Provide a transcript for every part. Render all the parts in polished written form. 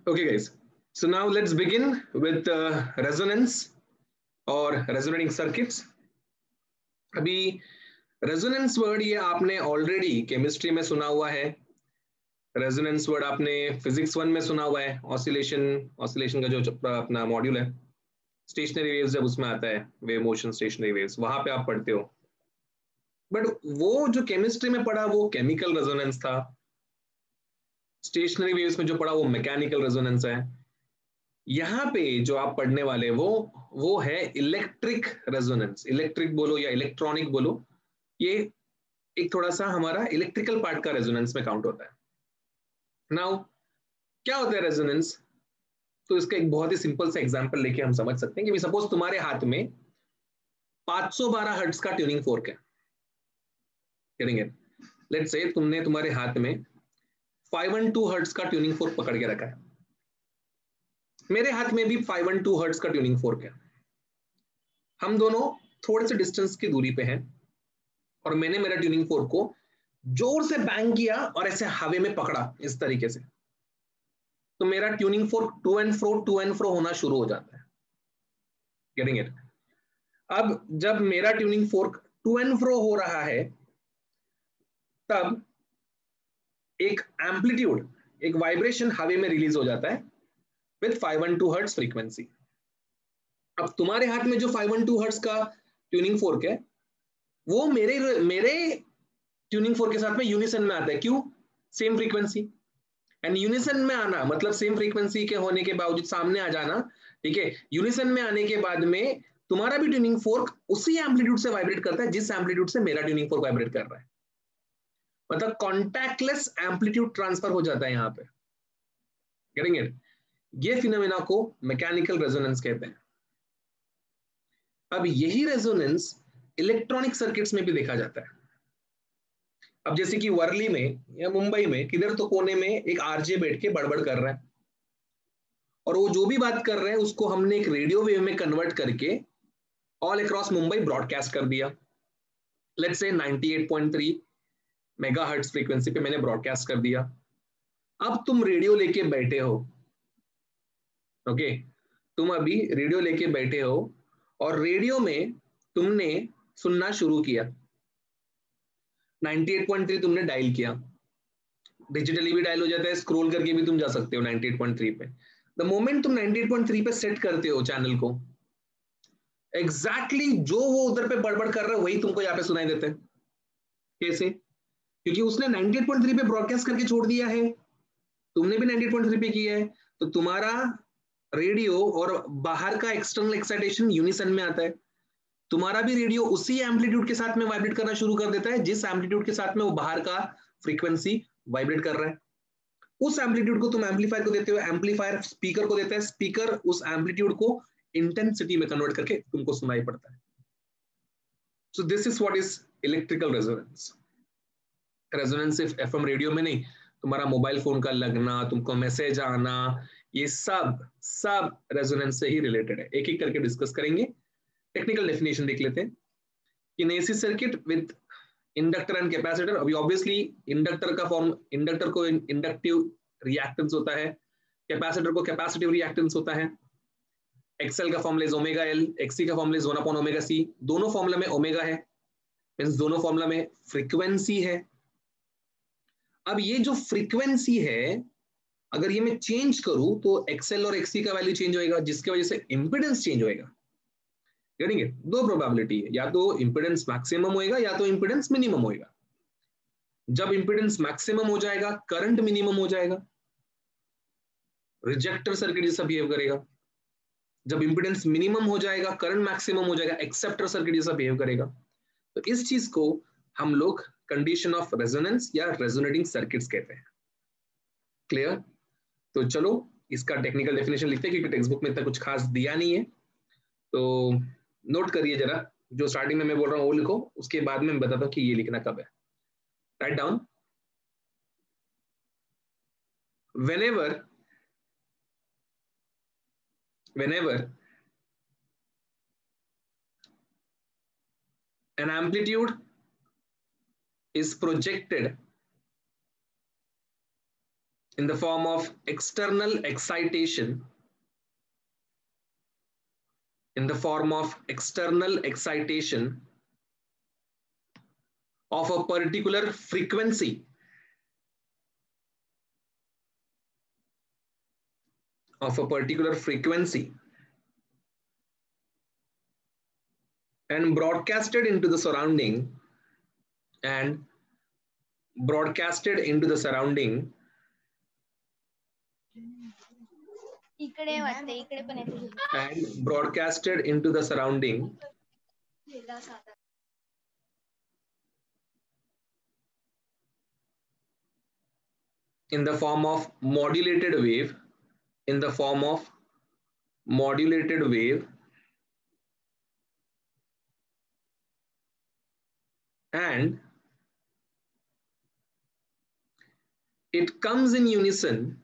Okay, guys. So now let's begin with resonance or resonating circuits. अभी resonance word ये आपने already chemistry में सुना हुआ है. रेजोनेंस वर्ड आपने फिजिक्स 1 में सुना हुआ है. ऑसिलेशन ऑसिलेशन का जो अपना मॉड्यूल है, स्टेशनरी वेव्स जब उसमें आता है, वेव मोशन स्टेशनरी वेव्स, वहां पे आप पढ़ते हो. बट वो जो केमिस्ट्री में पढ़ा वो केमिकल रेजोनेंस था. स्टेशनरी वेव्स में जो पढ़ा वो मैकेनिकल रेजोनेंस है. यहाँ पे जो आप पढ़ने वाले वो है इलेक्ट्रिक रेजोनेंस. इलेक्ट्रिक बोलो या इलेक्ट्रॉनिक बोलो, ये एक थोड़ा सा हमारा इलेक्ट्रिकल पार्ट का रेजोनेंस में काउंट होता है. नाउ क्या होता है रेजोनेंस? तो इसका एक बहुत ही सिंपल सा एग्जांपल लेके हम समझ सकते हैं कि सपोज तुम्हारे हाथ में 512 हर्ट्ज का ट्यूनिंग फोर्क है. लेट्स से तुमने तुम्हारे हाथ में 512 हर्ट्ज का ट्यूनिंग फोर्क पकड़ के रखा है. मेरे हाथ में भी 512 हर्ट्ज का ट्यूनिंग फोर्क है. हम दोनों थोड़े से डिस्टेंस की दूरी पे हैं और मैंने मेरा ट्यूनिंग फोर्क को जोर से बैंग किया और ऐसे हवा में पकड़ा इस तरीके से, तो मेरा tuning fork to and fro होना शुरू हो जाता है. Getting it? अब जब मेरा tuning fork to and fro हो रहा है, तब एक एम्पलीट्यूड, एक वाइब्रेशन हवा में रिलीज हो जाता है विद 512 हर्ट्ज फ्रीक्वेंसी. अब तुम्हारे हाथ में जो 512 हर्ट्ज का ट्यूनिंग फोर्क है वो मेरे मेरे ट्यूनिंग फोर्क के साथ में यूनिसन में आता है. क्यों? Same frequency. एंड यूनिसन में आना मतलब सेम फ्रीक्वेंसी के होने के बावजूद सामने आ जाना. ठीक है, यूनिसन में आने के बाद में तुम्हारा भी ट्यूनिंग फोर्क उसी एम्पलीट्यूड से वाइब्रेट करता है जिस एम्पलीट्यूड से मेरा ट्यूनिंग फोर्क वाइब्रेट कर रहा है. मतलब कॉन्टैक्टलेस एम्पलीट्यूड ट्रांसफर हो जाता है यहाँ पे. Getting it? ये फिनोमेना को मैकेनिकल रेजोनेंस कहते हैं. अब यही रेजोनेंस इलेक्ट्रॉनिक सर्किट्स में भी देखा जाता है. अब जैसे कि वर्ली में या मुंबई में किधर तो कोने में एक आरजे बैठ के बड़बड़ कर रहा है और वो जो भी बात कर रहे हैं उसको हमने एक रेडियो वेव में कन्वर्ट करके ऑल अक्रॉस मुंबई ब्रॉडकास्ट कर दिया. लेट्स से 98.3 मेगाहर्ट्ज फ्रीक्वेंसी पे मैंने ब्रॉडकास्ट कर दिया. अब तुम रेडियो लेके बैठे हो. ओके, तुम अभी रेडियो लेके बैठे हो और रेडियो में तुमने सुनना शुरू किया. 98.3 तुमने डायल किया. डिजिटली भी डायल हो जाता है, स्क्रॉल करके भी तुम जा सकते हो 98.3 पे. द मोमेंट तुम 98.3 पे सेट करते हो चैनल को, एग्जैक्टली जो वो उधर पे बड़बड़ कर रहा है वही तुमको यहाँ पे सुनाई देता है. कैसे? क्योंकि उसने 98.3 पे ब्रॉडकास्ट करके छोड़ दिया है, तुमने भी 98.3 पे किया है, तो तुम्हारा रेडियो और बाहर का एक्सटर्नल एक्साइटेशन यूनिसन में आता है. तुम्हारा भी रेडियो उसी एम्पलीट्यूड के साथ में वाइब्रेट करना शुरू कर देता है जिस एम्पलीट्यूड के साथ में वो बाहर का फ्रीक्वेंसी वाइब्रेट कर रहा है. उस एम्पलीट्यूड को तुम एम्पलीफायर को देते हो, एम्पलीफायर स्पीकर को देता है, स्पीकर उस एम्पलीट्यूड को इंटेंसिटी में कन्वर्ट करके तुमको सुनाई पड़ता है. So this is what is electrical resonance. Resonance सिर्फ एफएम रेडियो में नहीं, तुम्हारा मोबाइल फोन का लगना, तुमको मैसेज आना, ये सब सब रेजोनेंस से ही रिलेटेड है. एक एक करके डिस्कस करेंगे. टेक्निकल डेफिनेशन देख लेते हैं. In AC circuit with inductor and capacitor. अभी ऑब्वियसली इंडक्टर का फॉर्म, इंडक्टर को इंडक्टिव रिएक्टेंस होता है, कैपेसिटर को कैपेसिटिव रिएक्टेंस होता है. एक्सएल का formula is omega L, XC का formula is 1 upon omega C. दोनों फॉर्मूला में ओमेगा है, मींस दोनों फॉर्मूला में फ्रीक्वेंसी है. अब ये जो फ्रीक्वेंसी है, अगर ये मैं चेंज करूं तो एक्सएल और एक्सी का वैल्यू चेंज होएगा, जिसकी वजह से इंपीडेंस चेंज होएगा. करेंगे दो प्रोबेबिलिटी है, या तो इंपीडेंस मैक्सिमम होएगा या तो इंपीडेंस मिनिमम होएगा. जब इंपीडेंस मैक्सिमम हो जाएगा करंट मिनिमम हो जाएगा, रिजेक्टर सर्किट जैसा बिहेव करेगा. जब इंपीडेंस मिनिमम हो जाएगा करंट मैक्सिमम हो जाएगा, एक्सेप्टर सर्किट जैसा बिहेव करेगा. तो इस चीज को हम लोग कंडीशन ऑफ रेजोनेंस या रेजोनेटिंग सर्किट्स कहते हैं. क्लियर? तो चलो इसका टेक्निकल डेफिनेशन लिखते हैं क्योंकि टेक्स्ट बुक में इतना कुछ खास दिया नहीं है. तो नोट करिए जरा, जो स्टार्टिंग में मैं बोल रहा हूँ वो लिखो, उसके बाद में मैं बताता हूँ कि ये लिखना कब है. Write down. whenever whenever an amplitude is projected in the form of external excitation, in the form of external excitation of a particular frequency, of a particular frequency, and broadcasted into the surrounding, and broadcasted into the surrounding and broadcasted into the surrounding in the form of modulated wave, in the form of modulated wave, and it comes in unison,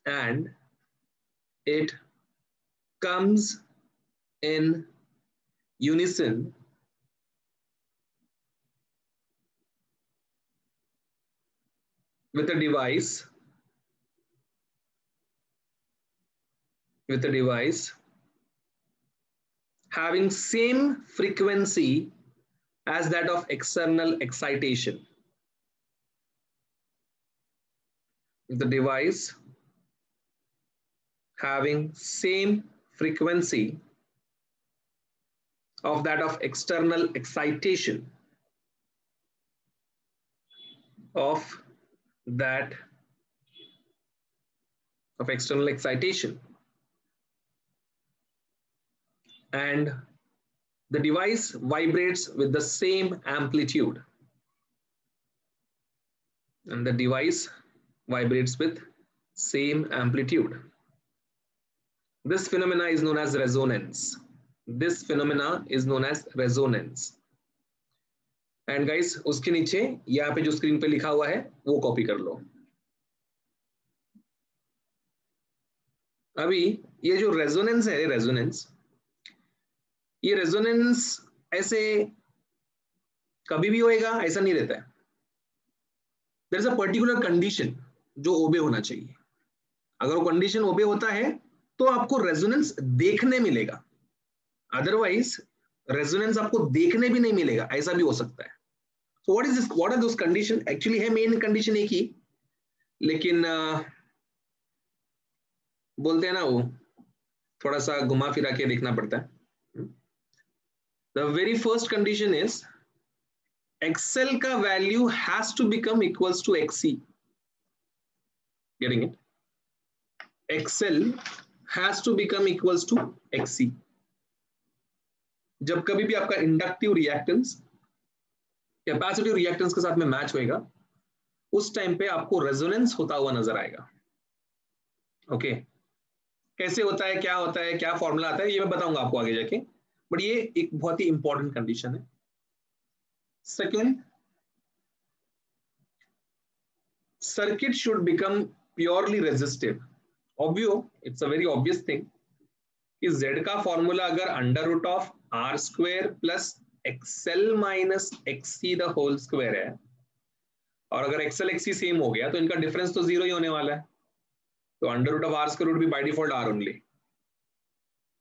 and it comes in unison with a device, having same frequency as that of external excitation. The device having same frequency of that of external excitation, of that of external excitation, and the device vibrates with the same amplitude, and the device vibrates with same amplitude. This phenomena is known as resonance. This phenomena is known as resonance. And guys उसके नीचे यहाँ पे जो screen पे लिखा हुआ है वो कॉपी कर लो. अभी ये जो रेजोनेंस है, रेजोनेंस, ये रेजोनेंस ऐसे कभी भी होएगा ऐसा नहीं रहता है. There is a particular condition जो ओबे होना चाहिए. अगर वो कंडीशन ओबे होता है तो आपको रेजोनेंस देखने मिलेगा, अदरवाइज रेजोनेंस आपको देखने भी नहीं मिलेगा, ऐसा भी हो सकता है. So what is this? What are those condition? Actually है मेन कंडीशन एक ही, लेकिन बोलते हैं ना वो थोड़ा सा घुमा फिरा के देखना पड़ता है. The very first condition is XL का value has to become equals to XC. Getting it? XL has to become equals to XC. जब कभी भी आपका इंडक्टिव रिएक्टेंस कैपेसिटिव रिएक्टेंस के साथ में मैच होएगा, उस टाइम पे आपको रेजोनेंस होता हुआ नजर आएगा. ओके, कैसे होता है, क्या होता है, क्या फॉर्मूला आता है, ये मैं बताऊंगा आपको आगे जाके, बट ये एक बहुत ही इंपॉर्टेंट कंडीशन है. Second, circuit should become purely resistive. ऑब्वियो, it's a very obvious thing कि Z का फॉर्मूला अगर under root of R square plus XL minus XC the whole square है, और अगर एक्सएल एक्सी सेम हो गया तो इनका डिफरेंस तो जीरो ही होने वाला है. तो under root of R square would be by default R only.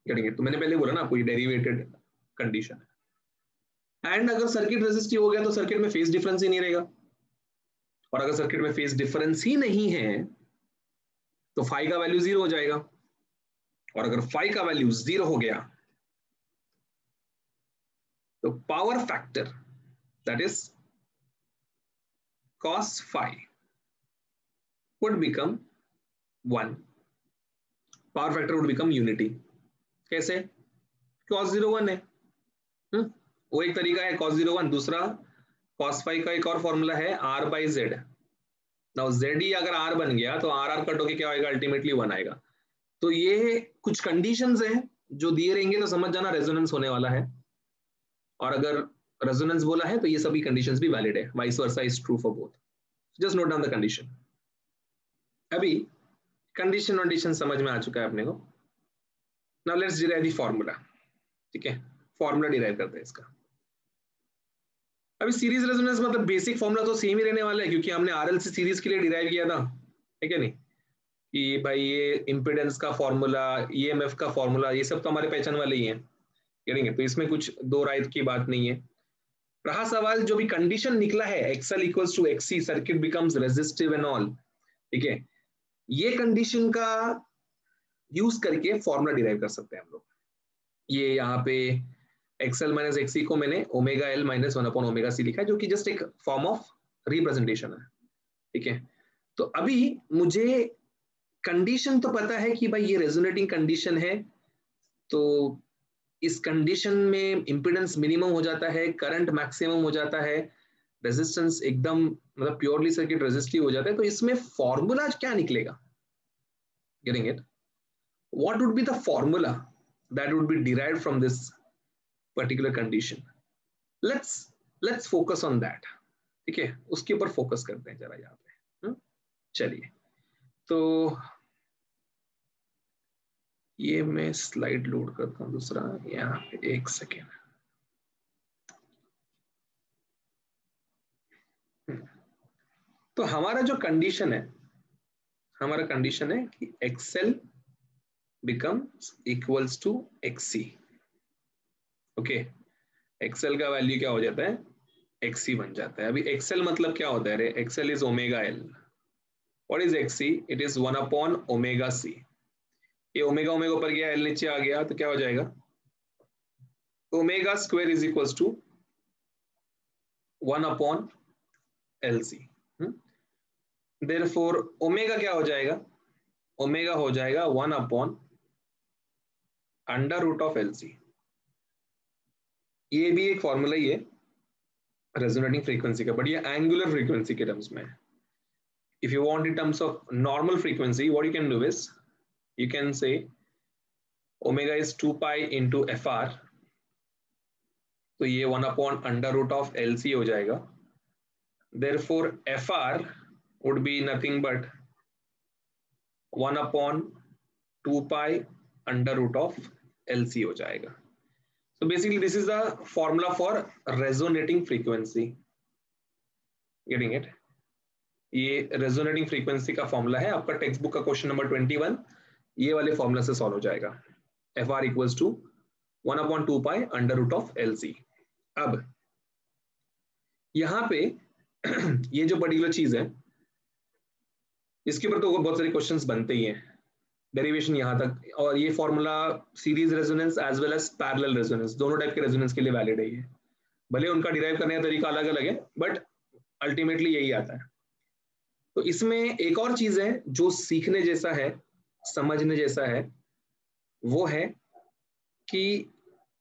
Getting it? तो मैंने पहले बोला ना कोई डेरिवेटेड कंडीशन है. एंड अगर सर्किट रेजिस्टिव हो गया तो सर्किट में फेज डिफरेंस ही नहीं रहेगा, और अगर सर्किट में फेज डिफरेंस ही नहीं है तो फाई का वैल्यू जीरो हो जाएगा, और अगर फाई का वैल्यू जीरो हो गया तो power factor that is cos phi would become 1. Power factor would become unity. कैसे? cos 0 1 है, वो एक तरीका है cos 0 1. दूसरा cos phi का एक और फॉर्मूला है r by z. Now z ही अगर r बन गया तो r कट होके क्या आएगा, अल्टीमेटली 1 आएगा. तो ये कुछ कंडीशंस हैं जो दिए रहेंगे तो समझ जाना रेजोनेंस होने वाला है, और अगर रेजोनेंस बोला है तो ये सभी कंडीशंस भी वैलिड है. Vice versa is true for both. Just note down the condition. अभी कंडीशन समझ में आ चुका है अपने को. Now let's derive the formula. ठीक है, फॉर्मूला डिराइव करते हैं इसका. अभी सीरीज रेजोनेंस मतलब बेसिक फॉर्मूला तो सेम ही रहने वाला है, क्योंकि हमने आरएलसी सीरीज के लिए डिराइव किया था. ठीक है नहीं, कि भाई ये इम्पिडेंस का फॉर्मूला, ईएमएफ का फॉर्मूला, ये सब तो हमारे पहचान वाले ही हैं, करेंगे, तो इसमें कुछ दो राय की बात नहीं है। रहा सवाल जो भी कंडीशन निकला है, XL equals to XC, circuit becomes resistive and all, ठीक है, ये कंडीशन का यूज करके फॉर्मूला डिराइव कर सकते हैं हम लोग। ये यहाँ पे एक्सएल माइनस एक्सी को मैंने omega L minus 1 upon omega C लिखा है, जो कि जस्ट एक फॉर्म ऑफ रिप्रेजेंटेशन है, ठीक है। तो अभी मुझे कंडीशन तो पता है कि भाई ये रेजोनेटिंग कंडीशन है, तो इस कंडीशन में इंपीडेंस मिनिमम हो जाता है, करंट मैक्सिमम हो जाता है, रेजिस्टेंस एकदम मतलब प्योरली सर्किट रेजिस्टिव हो जाता है, तो इसमें फॉर्मूला क्या निकलेगा, getting it, what would be the formula that would be derived from this particular condition, let's focus on that, ठीक है, उसके ऊपर फोकस करते हैं जरा यहाँ पे। चलिए, तो ये मैं स्लाइड लोड करता हूँ दूसरा, यहाँ पे एक सेकेंड। तो हमारा जो कंडीशन है, हमारा कंडीशन है कि XL becomes equals to XC, okay, XL का वैल्यू क्या हो जाता है, एक्सी बन जाता है। अभी एक्सएल मतलब क्या होता है, रे XL is omega L, what is XC, it is 1 upon omega C, ये ओमेगा ओमेगा ऊपर गया, एल नीचे आ गया, तो क्या हो जाएगा, omega square is equals to 1 upon L C, therefore omega क्या हो जाएगा, ओमेगा हो जाएगा 1 upon under root of L C, ये भी एक फॉर्मूला ही है रेजोनेटिंग फ्रीक्वेंसी का, बट ये एंगुलर फ्रीक्वेंसी के टर्म्स में। If you want in terms of normal frequency, what you can do is you can say omega is 2 pi into fr, तो ये 1 upon under root of L C हो जाएगा, therefore fr would be nothing but 1 upon 2 pi under root of L C हो जाएगा। So basically this is the formula for resonating frequency, getting it, ये resonating frequency का formula है, आपका text book का question number 21 ये वाले formula से सॉल्व हो जाएगा, fr equals to 1 upon 2 pi under root of L C. अब यहाँ पे ये जो पर्टिकुलर चीज है, इसके ऊपर तो बहुत सारे क्वेश्चंस बनते ही हैं, डेरिवेशन यहाँ तक, और ये formula series resonance as well as parallel resonance, दोनों टाइप के रेजोनेंस के लिए वैलिड है ये, भले उनका डिराइव करने का तरीका अलग अलग है, बट अल्टीमेटली यही आता है। तो इसमें एक और चीज है जो सीखने जैसा है, समझने जैसा है, वो है कि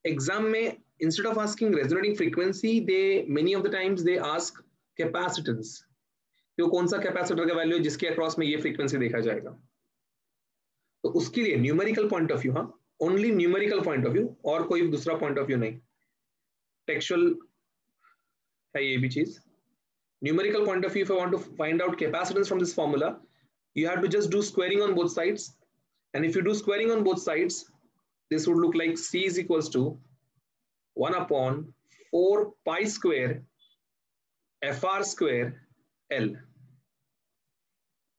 एग्जाम में instead of asking resonating frequency, they many of the times they ask capacitance, तो कौन सा कैपेसिटर का वैल्यू जिसके अक्रॉस में ये फ्रीक्वेंसी देखा जाएगा, तो उसके लिए न्यूमेरिकल पॉइंट ऑफ व्यू, हाँ only numerical point of view, और कोई दूसरा पॉइंट ऑफ व्यू नहीं, टेक्सचुअल है ये भी चीज, numerical point of view, if I want to find out capacitance from this formula, you have to just do squaring on both sides, and if you do squaring on both sides, this would look like C is equals to 1 upon 4 pi square fr square L,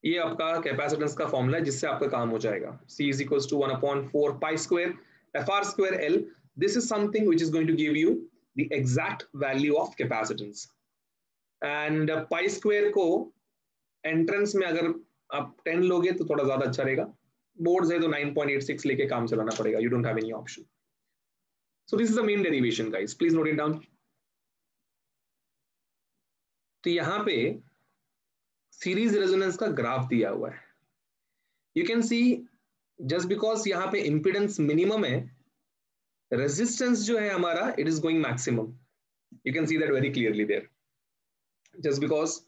ये आपका capacitance का formula है जिससे आपका काम हो जाएगा, C is equals to 1 upon 4 pi square fr square L, this is something which is going to give you the exact value of capacitance, and pi square को एंट्रेंस में अगर आप 10 लोगे तो थोड़ा ज्यादा अच्छा रहेगा, बोर्ड्स है तो 9.86 लेके काम चलाना पड़ेगा, you don't have any option. So this is the main derivation guys, please note it down. तो यहाँ पे सीरीज रेजोनेंस का ग्राफ दिया हुआ है, you can see just because यहाँ पे इंपिडेंस मिनिमम है, रेजिस्टेंस जो है हमारा it is going maximum, you can see that very clearly there, just because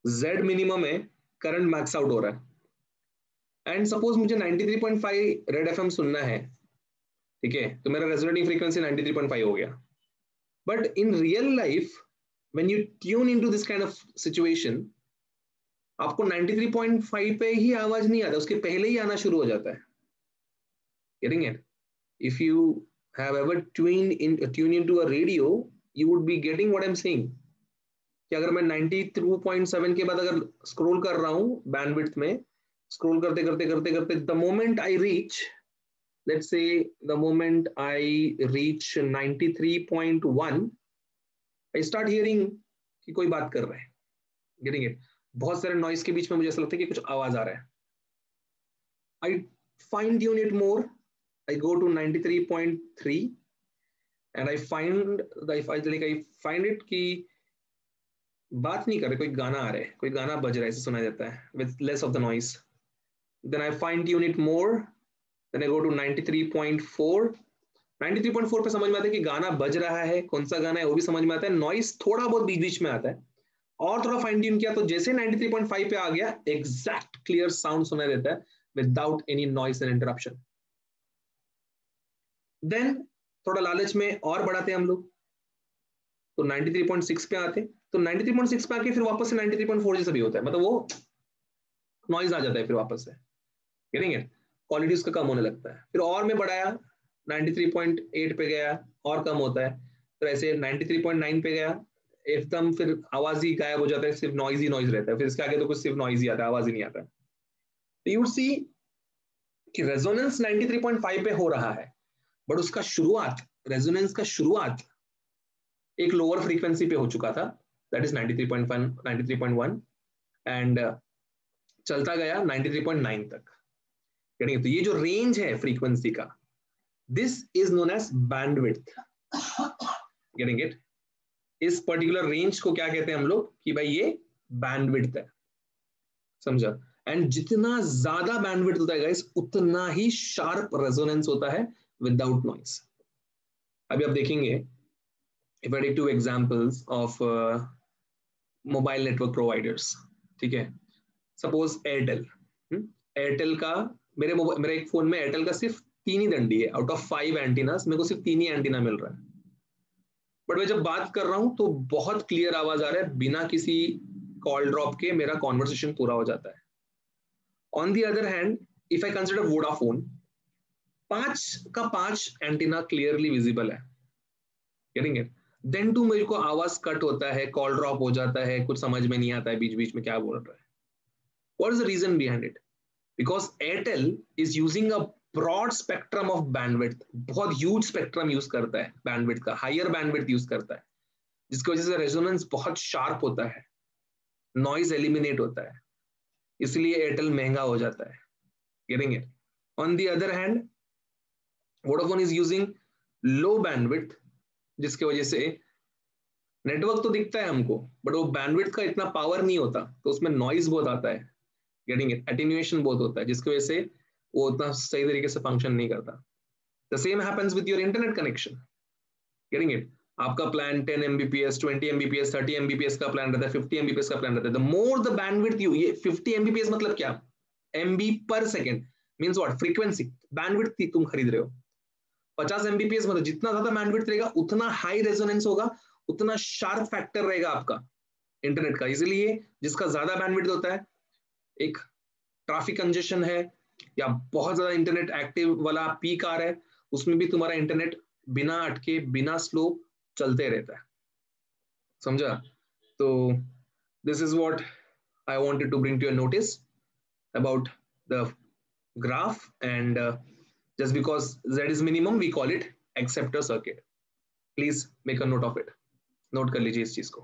Z minimum है, करंट मैक्स आउट हो रहा है, एंड सपोज मुझे 93.5 रेड एफएम सुनना है, ठीक है, तो मेरा रेजोनेटिंग फ्रीक्वेंसी 93.5 हो गया, but in real life when you tune into this kind of situation, आपको 93.5 पे ही आवाज नहीं आता, उसके पहले ही आना शुरू हो जाता है, getting it, if you have ever tuned into a radio, you would be getting what I'm saying, कि अगर मैं 92.7 के बाद अगर स्क्रॉल कर रहा हूं बैंडविड्थ में, स्क्रॉल करते करते करते करते the moment I reach, let's say the moment I reach 93.1, I start hearing कि कोई बात कर रहा है, गेटिंग इट, बहुत सारे नॉइस के बीच में मुझे ऐसा लगता है कि कुछ आवाज आ रहा है. I fine tune it more, I go to 93.3 and I find it कि बात नहीं कर रहे, कोई गाना आ रहा है, कोई गाना बज रहा है, ऐसे सुना जाता है with less of the noise. Then I fine tune it more. Then I go to 93.4. 93.4 पे समझ में आता है कि गाना बज रहा है, कौन सा गाना है वो भी समझ में आता है, नॉइस थोड़ा बहुत बीच बीच में आता है. और थोड़ा फाइन ट्यून किया तो जैसे 93.5 पे आ गया, एग्जैक्ट क्लियर साउंड सुना देता है without any noise and interruption. Then थोड़ा लालच में और बढ़ाते हैं हम लोग, तो 93.6 पे आते, तो 93.6 पे आके फिर वापस से 93.4 जैसा भी होता है, मतलब वो नॉइज आ जाता है फिर वापस से, गेटिंग इट, क्वालिटी उसका कम होने लगता है. फिर और मैं बढ़ाया 93.8 पे गया, और कम होता है, फिर ऐसे 93.9 पे गया, एकदम फिर आवाज ही गायब हो जाता है, सिर्फ नॉइज ही नॉइज रहता है, फिर इसके आगे तो कुछ सिर्फ नॉइज ही आता है, आवाज ही नहीं आता. तो यू सी कि रेजोनेंस 93.5 पे हो रहा है, बट उसका शुरुआत, रेजोनेंस का शुरुआत एक लोअर फ्रीक्वेंसी पे हो चुका था, दैट इज 93.1 93.1 एंड चलता गया 93.9 तक. तो ये जो रेंज है फ्रीक्वेंसी का, this is known as bandwidth. Getting it, इस पर्टिकुलर रेंज को क्या कहते हैं हम लोग कि भाई ये बैंडविड्थ है, समझा. एंड जितना ज्यादा बैंडविड्थ होता है गाइस, उतना ही शार्प रेजोनेंस होता है विदाउट नॉइस. अभी आप देखेंगे, if I take two examples of mobile network providers, ठीक है, सपोज एयरटेल, एयरटेल का मेरे एक फोन में एयरटेल का सिर्फ 3 ही डंडी है, आउट ऑफ 5 एंटीनास मेरे को सिर्फ 3 ही एंटीना मिल रहा है, बट मैं जब बात कर रहा हूं तो बहुत क्लियर आवाज आ रहा है, बिना किसी कॉल ड्रॉप के मेरा कॉन्वर्सेशन पूरा हो जाता है. On the other hand, if I consider Vodafone, 5 antenna clearly visible है, गेटिंग इट, देन टू मेरे को आवाज कट होता है, कॉल ड्रॉप हो जाता है, कुछ समझ में नहीं आता है बीच बीच में क्या बोल रहा है. What is the reason behind it? Because Airtel is using a broad spectrum of bandwidth, बहुत ह्यूज स्पेक्ट्रम यूज करता है बैंडविड्थ का, हायर बैंडविड्थ यूज करता है, जिसकी वजह से रेजोनेंस बहुत शार्प होता है, नॉइज एलिमिनेट होता है, इसलिए एयरटेल महंगा हो जाता है, getting it. On the other hand, Vodafone is using low bandwidth, जिसकी वजह से नेटवर्क तो दिखता है हमको, बट वो बैंडविड्थ का इतना पावर नहीं होता, तो उसमें नॉइज बहुत आता है, गेटिंग इट, एटेन्यूएशन बहुत होता है, जिसकी वजह से वो उतना सही तरीके से फंक्शन नहीं करता. The same happens with your internet connection, getting it. आपका प्लान 10 Mbps, 20 Mbps, 30 Mbps का प्लान रहता है, 50 Mbps का प्लान रहता है. The more the bandwidth you, ये 50 Mbps मतलब क्या, MB पर second means what, frequency, bandwidth तुम खरीद रहे हो. 50 Mbps मतलब जितना ज्यादा बैंडविड्थ रहेगा उतना हाई रेजोनेंस होगा, उतना शार्प फैक्टर रहेगा आपका इंटरनेट का. इसलिए जिसका ज्यादा बैंडविड्थ होता है, एक ट्रैफिक कंजेशन है या बहुत ज्यादा इंटरनेट एक्टिव वाला पीक आ रहा है, उसमें भी तुम्हारा इंटरनेट बिना अटके, बिना स्लो चलते रहता है, समझा. तो this is what I wanted to bring to your notice about the graph, and just because z is minimum we call it acceptor circuit. Please make a note of it, note कर लीजिए इस चीज को.